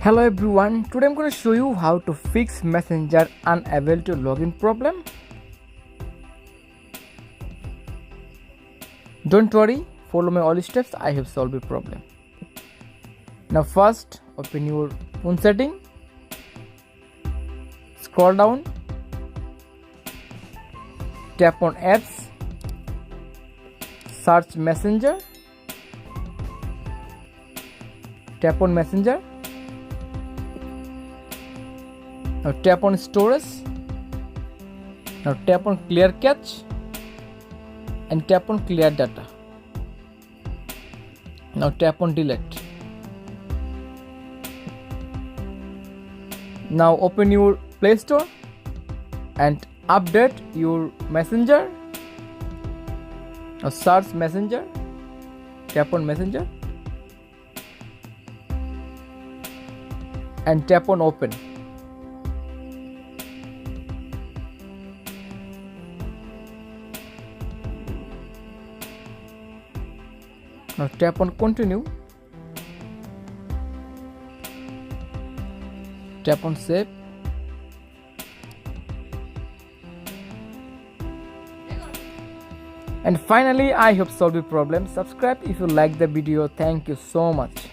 Hello everyone, today I'm going to show you how to fix Messenger unable to login problem. Don't worry, follow my all steps, I have solved the problem. Now first open your phone setting, scroll down, tap on apps, search Messenger, tap on Messenger. Now tap on storage. Now tap on clear cache and tap on clear data. Now tap on delete. Now open your Play Store and update your Messenger. Now search Messenger. Tap on Messenger and tap on open. Now tap on continue, tap on save, and finally I have solved the problem. Subscribe if you like the video. Thank you so much.